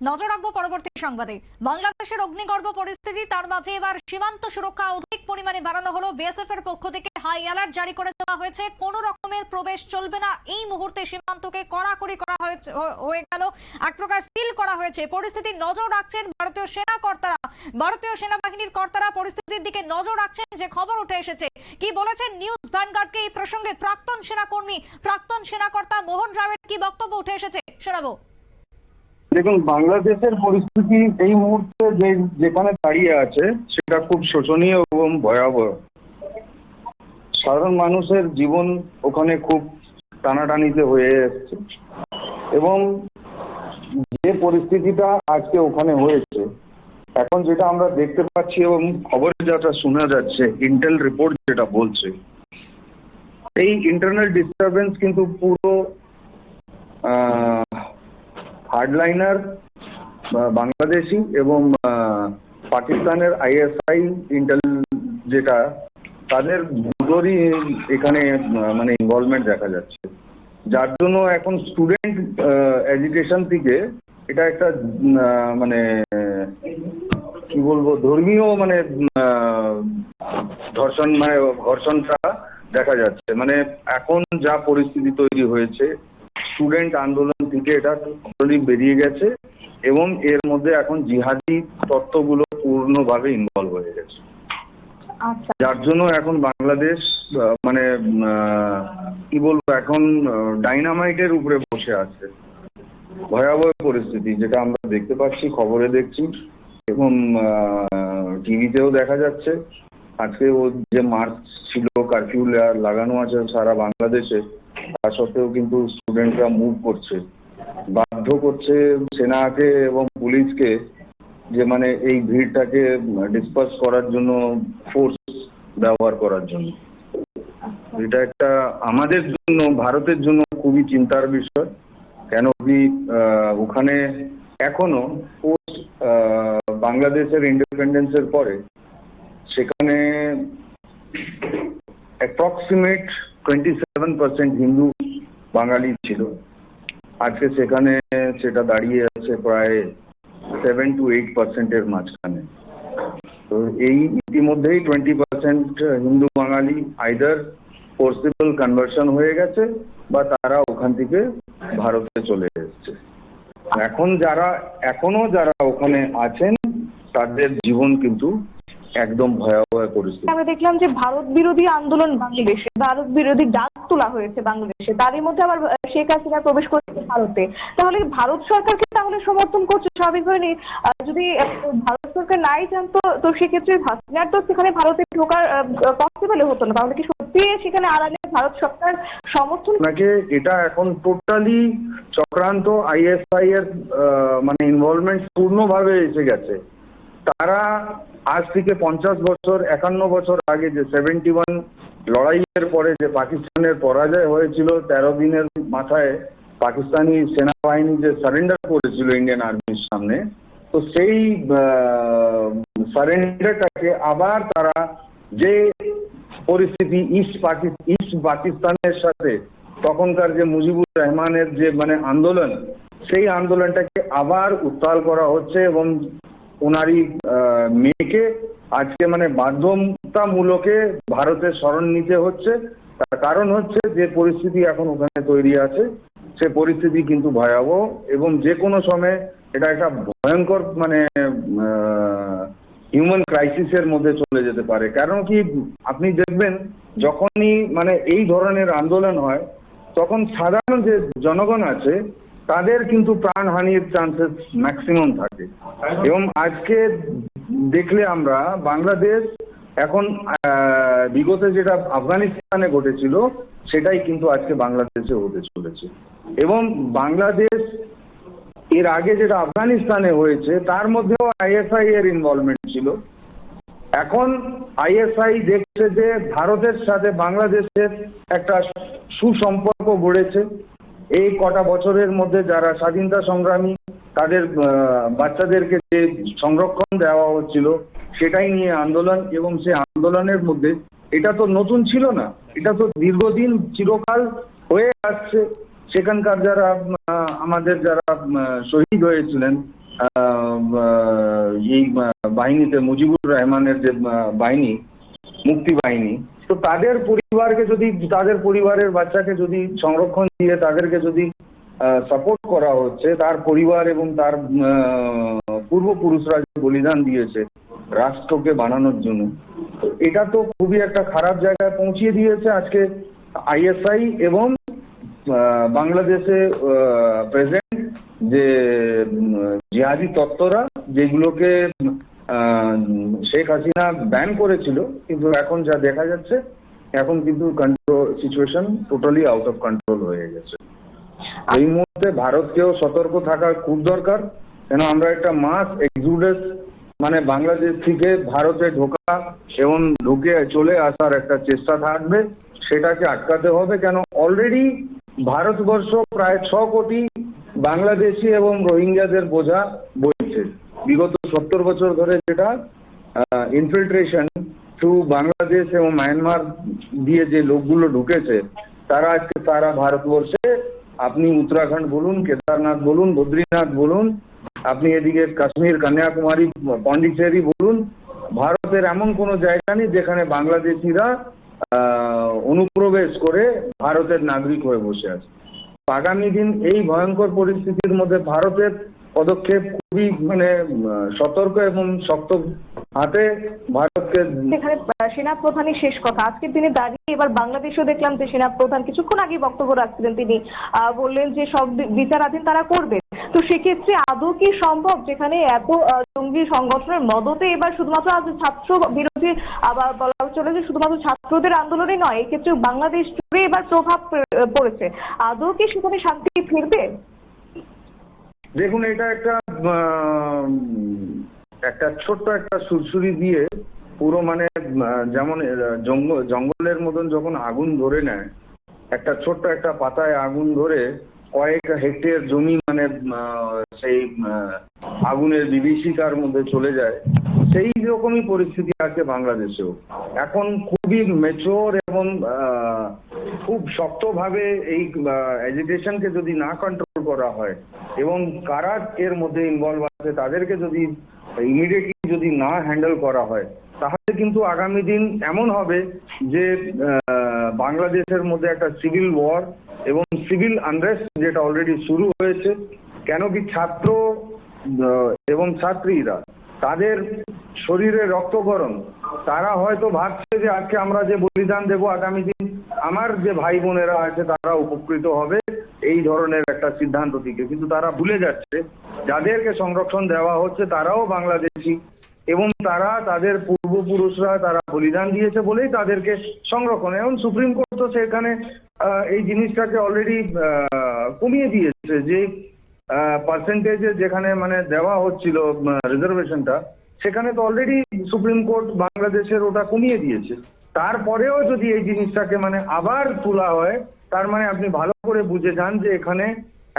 নজর রাখবো পরবর্তী সংবাদে। বাংলাদেশের অগ্নিগর্ভ পরিস্থিতি, তার মাঝে এবার সীমান্ত সুরক্ষা অধিক পরিমাণে বাড়ানো হলো। বিএসএফ এর পক্ষ থেকে হাই অ্যালার্ট জারি করে দেওয়া হয়েছে। কোন রকমের প্রবেশ চলবে না, এই মুহূর্তে সীমান্তকে কড়াকড়ি করা হয়ে গেল, এক প্রকার সিল করা হয়েছে। পরিস্থিতির নজর রাখছেন ভারতীয় সেনা কর্তারা, ভারতীয় সেনাবাহিনীর কর্তারা পরিস্থিতির দিকে নজর রাখছেন। যে খবর উঠে এসেছে, কি বলেছেন নিউজ ভ্যানগার্ডকে এই প্রসঙ্গে প্রাক্তন সেনাকর্মী, প্রাক্তন সেনাকর্তা মোহন রাওয়ের কি বক্তব্য উঠে এসেছে শোনাবো। দেখুন, বাংলাদেশের পরিস্থিতি এই মুহূর্তে যেখানে দাঁড়িয়ে আছে সেটা খুব শোচনীয় এবং ভয়াবহ। সাধারণ মানুষের জীবন ওখানে খুব টানাটানিতে হয়ে এসছে এবং যে পরিস্থিতিটা আজকে ওখানে হয়েছে, এখন যেটা আমরা দেখতে পাচ্ছি এবং খবরে যেটা শোনা যাচ্ছে, ইন্টেল রিপোর্ট যেটা বলছে, এই ইন্টারনাল ডিস্টারবেন্স কিন্তু পুরো হার্ডলাইনার বাংলাদেশি এবং পাকিস্তানের আইএসআই ইন্টেল যেটা, তাদের দুটোরই এখানে মানে ইনভলভমেন্ট দেখা যাচ্ছে। যার জন্য এখন স্টুডেন্ট এডুকেশন থেকে এটা একটা মানে কি বলবো, ধর্মীয় মানে ঘর্ষণটা দেখা যাচ্ছে। মানে এখন যা পরিস্থিতি তৈরি হয়েছে, স্টুডেন্ট আন্দোলন থেকে এটা টোটালি বেরিয়ে গেছে এবং এর মধ্যে এখন জিহাদি তত্ত্বগুলো পূর্ণভাবে ইনভলভ হয়ে গেছে। যার জন্য এখন বাংলাদেশ মানে কি বলবো, এখন ডাইনামাইটের উপরে বসে আছে। ভয়াবহ পরিস্থিতি যেটা আমরা দেখতে পাচ্ছি, খবরে দেখছি এবং টিভিতেও দেখা যাচ্ছে। আজকে ও যে মার্চ ছিল, কারফিউ লাগানো আছে সারা বাংলাদেশে, তা সত্ত্বেও কিন্তু স্টুডেন্টরা মুভ করছে, বাধ্য করছে সেনাকে এবং পুলিশকে যে মানে এই ভিড়টাকে ডিসপার্স করার জন্য, ফোর্স ব্যবহার করার জন্য। এটা একটা আমাদের জন্য, ভারতের জন্য খুবই চিন্তার বিষয়। কেন কি ওখানে এখনো পোস্ট বাংলাদেশের ইন্ডিপেন্ডেন্সের পরে সেখানে অ্যাপ্রক্সিমেট 27% হিন্দু বাঙালি ছিল। আজকে সেখানে সেটা দাঁড়িয়ে আছে প্রায় 7 to 8% মাঝখানে। তো এই ইতিমধ্যেই 20% হিন্দু বাঙালি আইদার ফোর্সিবল কনভার্সন হয়ে গেছে বা তারা ওখান থেকে ভারতে চলে এসেছে। এখনো যারা ওখানে আছেন তাদের জীবন কিন্তু একদম ভয়াবহ পরিস্থিতি। আমরা দেখলাম যে ভারত বিরোধী আন্দোলন বাংলাদেশে, ভারত বিরোধী ডাক তোলা হয়েছে বাংলাদেশে, তারই মধ্যে আবার শেখ হাসিনা প্রবেশ করেছে ভারতে। তাহলে ভারত সরকারকে তাহলে সমর্থন করছে স্বাভাবিকভাবে। যদি ভারত সরকার নাই জানতো, তো সেক্ষেত্রে হাসিনার তো সেখানে ভারতে ঢোকার পসিবল হতো না। তাহলে কি সত্যি সেখানে আড়ালে ভারত সরকার সমর্থন? নাকি এটা এখন টোটালি চক্রান্ত, আইএসআই এর মানে ইনভলভমেন্ট পূর্ণভাবে এসে গেছে। তারা আজ থেকে 50 বছর 51 বছর আগে যে 71 লড়াইয়ের পরে যে পাকিস্তানের পরাজয় হয়েছিল, 13 দিনের মাথায় পাকিস্তানি সেনাবাহিনী যে সারেন্ডার করেছিল ইন্ডিয়ান আর্মির সামনে, তো সেই সারেন্ডারটাকে আবার তারা যে পরিস্থিতি ইস্ট পাকিস্তানের সাথে তখনকার যে মুজিবুর রহমানের যে মানে আন্দোলন, সেই আন্দোলনটাকে আবার উত্তাল করা হচ্ছে এবং ওনারই মেয়েকে আজকে মানে বাধ্যতামূলকে ভারতের শরণ নিতে হচ্ছে। তার কারণ হচ্ছে যে পরিস্থিতি এখন ওখানে তৈরি আছে, সে পরিস্থিতি কিন্তু ভয়াবহ এবং যে কোনো সময় এটা একটা ভয়ঙ্কর মানে হিউম্যান ক্রাইসিসের মধ্যে চলে যেতে পারে। কারণ কি, আপনি দেখবেন যখনই মানে এই ধরনের আন্দোলন হয়, তখন সাধারণ যে জনগণ আছে তাদের কিন্তু প্রাণহানির চান্সেস ম্যাক্সিমাম থাকে। এবং আজকে দেখলে আমরা বাংলাদেশ এখন বিগত যেটা আফগানিস্তানে ঘটেছিল সেটাই কিন্তু আজকে বাংলাদেশে হতে চলেছে। এবং বাংলাদেশ এর আগে যেটা আফগানিস্তানে হয়েছে তার মধ্যেও আইএসআই এর ইনভলভমেন্ট ছিল। এখন আইএসআই দেখছে যে ভারতের সাথে বাংলাদেশের একটা সুসম্পর্ক গড়েছে। এই কটা বছরের মধ্যে যারা স্বাধীনতা সংগ্রামী, তাদের বাচ্চাদেরকে যে সংরক্ষণ দেওয়া হচ্ছিল সেটাই নিয়ে আন্দোলন, এবং সেই আন্দোলনের মধ্যে এটা তো নতুন ছিল না, এটা তো দীর্ঘদিন চিরকাল হয়ে আসছে। সেখানকার যারা আমাদের যারা শহীদ হয়েছিলেন এই বাহিনীতে মুজিবুর রহমানের যে বাহিনী, মুক্তি বাহিনী, তো তাদের পরিবারকে যদি, তাদের পরিবারের বাচ্চাকে যদি সংরক্ষণ দিয়ে তাদেরকে যদি সাপোর্ট করা হচ্ছে, তার পরিবার এবং তার পূর্বপুরুষরা যে বলিদান দিয়েছে রাষ্ট্রকে বানানোর জন্য, এটা তো খুবই একটা খারাপ জায়গায় পৌঁছিয়ে দিয়েছে আজকে আইএসআই এবং বাংলাদেশে প্রেজেন্ট যে জিহাদি তত্ত্বরা, যেগুলোকে শেখ হাসিনা ব্যান করেছিল, কিন্তু এখন যা দেখা যাচ্ছে এখন কিন্তু control situation totally out of control হয়ে গেছে। এই মুহূর্তে ভারতকেও সতর্ক থাকা খুব দরকার, কেন আমরা একটা মাস এক্সুডাস মানে বাংলাদেশ থেকে ভারতে ঢোকা এবং ঢুকে চলে আসার একটা চেষ্টা থাকবে, সেটাকে আটকাতে হবে। কেন অলরেডি ভারতবর্ষ প্রায় 6 কোটি বাংলাদেশি এবং রোহিঙ্গাদের বোঝা বইছে। বিগত 70 বছর ধরে যেটা ইনফিল্ট্রেশন থ্রু বাংলাদেশ এবং মায়ানমার দিয়ে যে লোকগুলো ঢুকেছে, তারা আজকে সারা ভারতবর্ষে, আপনি উত্তরাখণ্ড বলুন, কেদারনাথ বলুন, বদ্রীনাথ বলুন, আপনি এদিকে কাশ্মীর, কন্যাকুমারী, পন্ডিচেরি বলুন, ভারতের এমন কোনো জায়গা নেই যেখানে বাংলাদেশিরা অনুপ্রবেশ করে ভারতের নাগরিক হয়ে বসে আছে। আগামী দিন এই ভয়ঙ্কর পরিস্থিতির মধ্যে ভারতের পদক্ষেপ খুবই মানে সতর্ক এবং শক্ত হাতে ভারতকে। এখানে সেনা প্রধানের শেষ কথা, আজকের দিনে দাঁড়িয়ে এবার বাংলাদেশেও দেখলাম যে সেনা প্রধান কিছুক্ষণ আগে বক্তব্য রাখছিলেন, তিনি বললেন যে সব বিচারাধীন তারা করবে। তো সেক্ষেত্রে আদৌ কি সম্ভব, যেখানে এত জঙ্গি সংগঠনের মদতে এবার শুধুমাত্র আজ ছাত্র বিরোধী, আবার বলা চলে যে শুধুমাত্র ছাত্রদের আন্দোলনে নয়, এক্ষেত্রে বাংলাদেশ জুড়ে এবার প্রভাব পড়েছে, আদৌ কি সেখানে শান্তি ফিরবে? দেখুন, এটা একটা ছোট্ট একটা সুরসুরি দিয়ে পুরো মানে যেমন জঙ্গলের মতন যখন আগুন ধরে নেয়, একটা ছোট্ট একটা পাতায় আগুন ধরে কয়েক হেক্টর জমি মানে সেই আগুনের বিভীষিকার মধ্যে চলে যায়, সেই রকমই পরিস্থিতি আছে বাংলাদেশেও। এখন খুবই মেচোর এবং খুব শক্তভাবে এই এজিটেশনকে যদি না কন্ট্রোল করা হয় এবং কারা এর মধ্যে ইনভলভ আছে তাদেরকে যদি ইমিডিয়েটলি যদি না হ্যান্ডেল করা হয়, তাহলে কিন্তু আগামী দিন এমন হবে যে বাংলাদেশের মধ্যে একটা সিভিল ওয়ার এবং সিভিল আনরেস্ট যেটা অলরেডি শুরু হয়েছে। কেন কি ছাত্র এবং ছাত্রীরা তাদের শরীরে রক্ত গরম, তারা হয়তো ভাবছে যে আজকে আমরা যে বলিদান দেব আগামী দিন আমার যে ভাই বোনেরা আছে তারা উপকৃত হবে এই ধরনের একটা সিদ্ধান্ত থেকে, কিন্তু তারা ভুলে যাচ্ছে যাদেরকে সংরক্ষণ দেওয়া হচ্ছে তারাও বাংলাদেশি এবং তারা তাদের পূর্বপুরুষরা তারা বলিদান দিয়েছে বলেই তাদেরকে সংরক্ষণ। এবং সুপ্রিম কোর্ট তো সেখানে এই জিনিসটাকে অলরেডি কমিয়ে দিয়েছে, যে পার্সেন্টেজে যেখানে মানে দেওয়া হচ্ছিল রিজার্ভেশনটা, সেখানে তো অলরেডি সুপ্রিম কোর্ট বাংলাদেশের ওটা কমিয়ে দিয়েছে। তারপরেও যদি এই জিনিসটাকে মানে আবার তোলা হয়, তার মানে আপনি ভালো করে বুঝে যান যে এখানে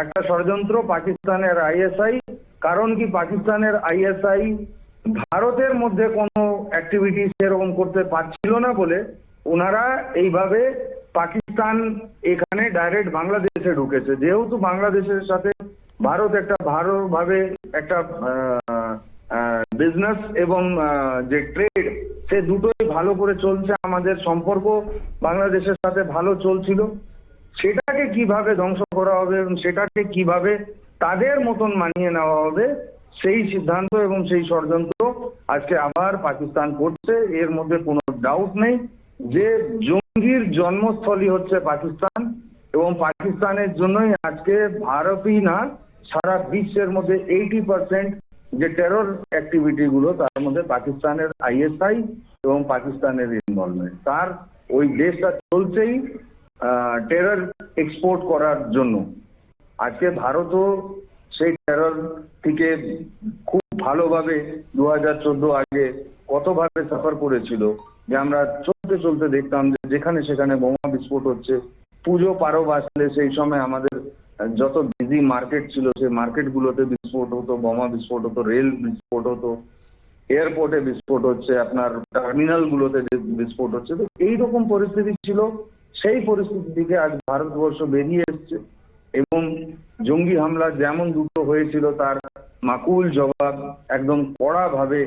একটা ষড়যন্ত্র পাকিস্তানের আইএসআই। কারণ কি, পাকিস্তানের আইএসআই ভারতের মধ্যে কোনো অ্যাক্টিভিটি সেরকম করতে পারছিল না বলে ওনারা এইভাবে পাকিস্তান এখানে ডাইরেক্ট বাংলাদেশে ঢুকেছে। যেহেতু বাংলাদেশের সাথে ভারত একটা ভালোভাবে একটা বিজনেস এবং যে ট্রেড, সে দুটোই ভালো করে চলছে, আমাদের সম্পর্ক বাংলাদেশের সাথে ভালো চলছিল, সেটাকে কিভাবে ধ্বংস করা হবে এবং সেটাকে কিভাবে তাদের মতন মানিয়ে নেওয়া হবে, সেই সিদ্ধান্ত এবং সেই ষড়যন্ত্র আজকে আবার পাকিস্তান করছে। এর মধ্যে কোনো ডাউট নেই যে জঙ্গির জন্মস্থলী হচ্ছে পাকিস্তান এবং পাকিস্তানের জন্যই আজকে ভারতই না সারা বিশ্বের মধ্যে 80% যে টেরর অ্যাক্টিভিটি গুলো তার মধ্যে পাকিস্তানের আইএসআই এবং পাকিস্তানের ইনভলভমেন্ট। তার ওই দেশটা চলছেই টেরর এক্সপোর্ট করার জন্য। আজকে ভারতও সেই টেরর থেকে খুব ভালোভাবে 2014 আগে কতভাবে সাফার করেছিল, যে আমরা চলতে চলতে দেখতাম যে যেখানে সেখানে বোমা বিস্ফোট হচ্ছে। পুজো পারব আসলে সেই সময় আমাদের যত বিজি মার্কেট ছিল সেই মার্কেটগুলোতে বিস্ফোট হতো, বোমা বিস্ফোট হতো, রেল বিস্ফোট হতো, এয়ারপোর্টে বিস্ফোট হচ্ছে, আপনার টার্মিনালগুলোতে বিস্ফোট হচ্ছে। তো এইরকম পরিস্থিতি ছিল, সেই পরিস্থিতি থেকে আজ ভারতবর্ষ বেরিয়ে এসছে এবং জঙ্গি হামলা যেমন দুটো হয়েছিল তার মাকুল জবাব একদম কড়াভাবে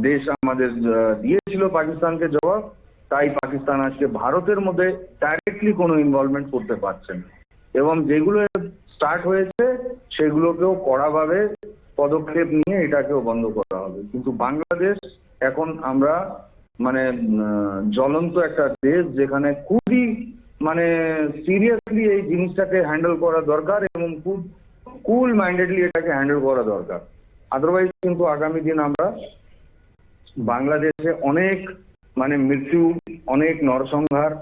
দেশ আমাদের দিয়েছিল পাকিস্তানকে জবাব। তাই পাকিস্তান আজকে ভারতের মধ্যে ডাইরেক্টলি কোনো ইনভলভমেন্ট করতে পারছে না, এবং যেগুলো স্টার্ট হয়েছে সেগুলোকেও কড়াভাবে পদক্ষেপ নিয়ে এটাকেও বন্ধ করা হবে। কিন্তু বাংলাদেশ এখন আমরা মানে জ্বলন্ত একটা দেশ, যেখানে খুবই মানে সিরিয়াসলি এই জিনিসটাকে হ্যান্ডেল করা দরকার এবং খুব কুল মাইন্ডেডলি এটাকে হ্যান্ডেল করা দরকার। আদারওয়াইজ কিন্তু আগামী দিন আমরা বাংলাদেশে অনেক মানে মৃত্যু, অনেক নরসংহার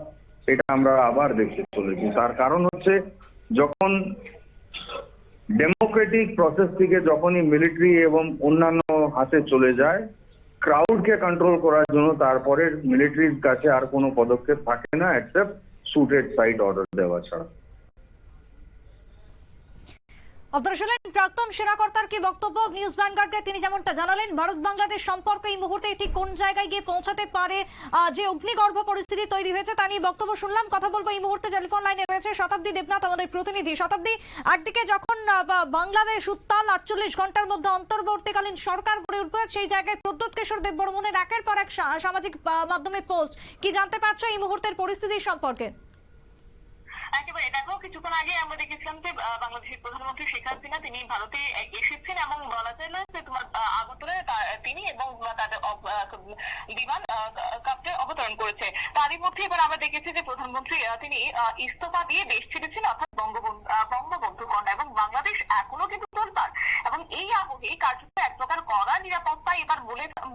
এটা আমরা আবার দেখতে চলেছি। তার কারণ হচ্ছে যখন ডেমোক্রেটিক প্রসেস থেকে যখনই মিলিটারি এবং অন্যান্য হাতে চলে যায়, ক্রাউডকে কন্ট্রোল করার জন্য তারপরে মিলিটারির কাছে আর কোনো পদক্ষেপ থাকে না এক্সেপ্ট শুটেড সাইট অর্ডার দেওয়া ছাড়া। আপনারা শুনলেন প্রাক্তন সেনাকর্তার কি বক্তব্য নিউজ ভ্যানগার্ডে। তিনি যেমনটা জানালেন, ভারত বাংলাদেশ সম্পর্ক এই মুহূর্তে এটি কোন জায়গায় গিয়ে পৌঁছাতে পারে, যে অগ্নিগর্ভ পরিস্থিতি তৈরি হয়েছে তা নিয়ে বক্তব্য শুনলাম। কথা বলবো এই মুহূর্তে টেলিফোন লাইনে রয়েছে শতাব্দী দেবনাথ, আমাদের প্রতিনিধি। শতাব্দী, একদিকে যখন বাংলাদেশ উত্তাল, 48 ঘন্টার মধ্যে অন্তর্বর্তীকালীন সরকার গড়ে উঠবে, সেই জায়গায় প্রদ্যোৎ কিশোর দেববর্মনের একের পর এক সামাজিক মাধ্যমে পোস্ট। কি জানতে পারছো এই মুহূর্তের পরিস্থিতি সম্পর্কে? একেবারে দেখো, কিছুক্ষণ আগে আমরা দেখেছিলাম যে বাংলাদেশের প্রধানমন্ত্রী শেখ হাসিনা তিনি ভারতে এসেছেন এবং বলা যায় না যে তোমার আগরতলায় তিনি এবং তাদের বিমান কাপ্তায় অবতরণ করেছে। তারই মধ্যে এবার আমরা দেখেছি যে প্রধানমন্ত্রী তিনি ইস্তফা দিয়ে দেশ ছেড়েছেন, অর্থাৎ বঙ্গবন্ধু কন্যা, এবং বাংলাদেশ এখনো কিন্তু তোলপাড়। এবং এই আবহে কার্যত এক প্রকার কড়া নিরাপত্তা এবার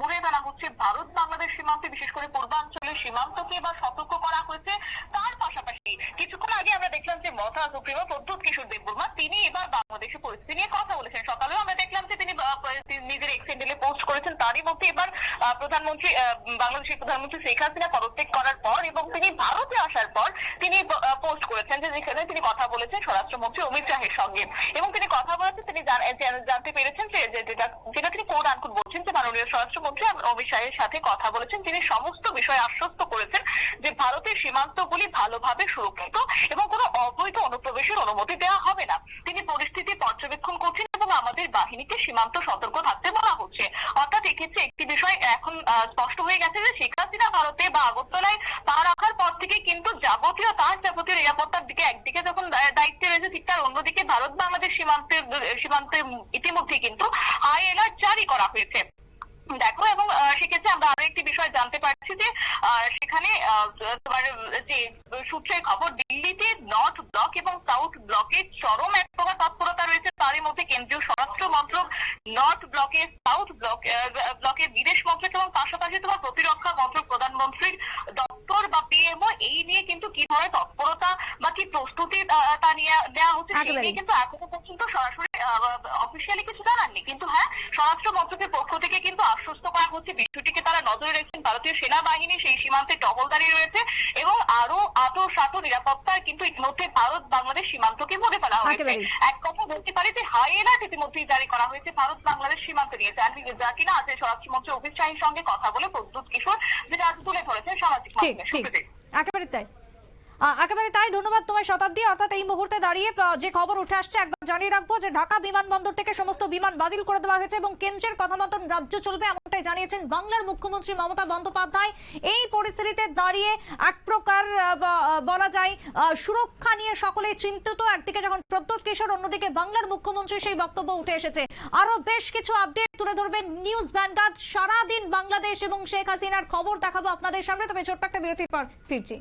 বলে ফেলা হচ্ছে ভারত বাংলাদেশ সীমান্তে, বিশেষ করে পূর্বাঞ্চলের সীমান্তকে এবার সতর্ক করা হয়েছে। তার পাশাপাশি কিছুক্ষণ আগে আমরা দেখলাম যে মথা সুপ্রিমো প্রদ্যোৎ কিশোর দেববর্মা তিনি এবার বাংলাদেশের পরিস্থিতি নিয়ে কথা বলেছেন। সকালেও আমরা দেখলাম যে তিনি নিজের এক্স হ্যান্ডেলে পোস্ট করেছেন। তারই মধ্যে এবার বাংলাদেশের প্রধানমন্ত্রী শেখ হাসিনা পদত্যাগ করার পর এবং তিনি ভারতে আসার পর তিনি পোস্ট করেছেন যে যেখানে তিনি কথা বলেছেন স্বরাষ্ট্রমন্ত্রী অমিত শাহের সঙ্গে, এবং তিনি কথা বলেছেন তিনি জানতে পেরেছেন যে যেটা তিনি কোড আনকোড বলছেন যে মাননীয় স্বরাষ্ট্রমন্ত্রী অমিত শাহের সাথে কথা বলেছেন। তিনি সমস্ত বিষয়ে আশ্বস্ত করেছেন যে ভারতের সীমান্তগুলি ভালোভাবে সুরক্ষিত এবং কোনো অবৈধ অনুপ্রবেশের অনুমতি দেওয়া হবে না। তিনি পরিস্থিতি পর্যবেক্ষণ করছেন এবং আমাদের বাহিনীকে সীমান্ত সতর্ক থাকতে বলা হচ্ছে। অর্থাৎ এক্ষেত্রে একটি বিষয় এখন স্পষ্ট হয়ে গেছে যে শেখ হাসিনা ভারতে বা আগরতলায় পা রাখার পর থেকে কিন্তু যাবতীয় নিরাপত্তার দিকে একদিকে যখন দায়িত্বে রয়েছে, ঠিক তার অন্যদিকে ভারত বাংলাদেশ সীমান্তে ইতিমধ্যে কিন্তু হাই অ্যালার্ট জারি করা হয়েছে। দেখো, এবং সেক্ষেত্রে আমরা আরো একটি বিষয় জানতে পারছি যে সেখানে তোমার যে সূত্রের খবর, দিল্লিতে নর্থ ব্লক এবং সাউথ ব্লকে চরম এক প্রকার তৎপরতা রয়েছে। তারই মধ্যে কেন্দ্রীয় স্বরাষ্ট্র মন্ত্রক, নর্থ ব্লকে, সাউথ ব্লকের বিদেশ মন্ত্রক এবং পাশাপাশি তোমার প্রতিরক্ষা মন্ত্রক, প্রধানমন্ত্রীর দপ্তর বা পিএমও, এই নিয়ে কিন্তু কি ধরনের তৎপরতা বা কি প্রস্তুতি তা নিয়ে দেওয়া হচ্ছে সেই নিয়ে কিন্তু এখনো পর্যন্ত সরাসরি অফিসিয়ালি কিছু জানাননি। কিন্তু হ্যাঁ, স্বরাষ্ট্র মন্ত্রকের পক্ষ থেকে কিন্তু আশ্বস্ত করা হচ্ছে বিষয়টিকে তারা নজরে রেখেছেন। ভারতীয় সেনাবাহিনী সেই সীমান্তে টহলদারি রয়েছে এবং আরো আঁটো নিরাপত্তার কিন্তু ইতিমধ্যে ভারত বাংলাদেশ সীমান্তকে ভরে ফেলা হয়েছে। এক কথা বলতে পারি যে হাই অ্যালার্ট ইতিমধ্যেই জারি করা হয়েছে ভারত বাংলাদেশ সীমান্তে নিয়ে, যা কিনা আজ স্বরাষ্ট্রমন্ত্রী অমিত শাহের সঙ্গে কথা বলে প্রদ্যোৎ কিশোর যেটা আজ তুলে ধরেছেন সামাজিক মাধ্যমে। একেবারে তাই। ধন্যবাদ তোমায় শতাব্দী। অর্থাৎ এই মুহূর্তে দাঁড়িয়ে যে খবর উঠে আসছে একবার জানিয়ে রাখবো যে ঢাকা বিমানবন্দর থেকে সমস্ত বিমান বাতিল করে দেওয়া হয়েছে এবং কেন্দ্রের কথা মতন রাজ্য চলবে, এমনটাই জানিয়েছেন বাংলার মুখ্যমন্ত্রী মমতা বন্দ্যোপাধ্যায়। এই পরিস্থিতিতে দাঁড়িয়ে এক প্রকার বলা যায় সুরক্ষা নিয়ে সকলেই চিন্তিত। একদিকে যখন প্রদ্যোৎ কিশোর, অন্যদিকে বাংলার মুখ্যমন্ত্রী সেই বক্তব্য উঠে এসেছে। আরো বেশ কিছু আপডেট তুলে ধরবেন নিউজ ভ্যানগার্ড। সারাদিন বাংলাদেশ এবং শেখ হাসিনার খবর দেখাবো আপনাদের সামনে, তবে ছোট্ট একটা বিরতির পর ফিরছি।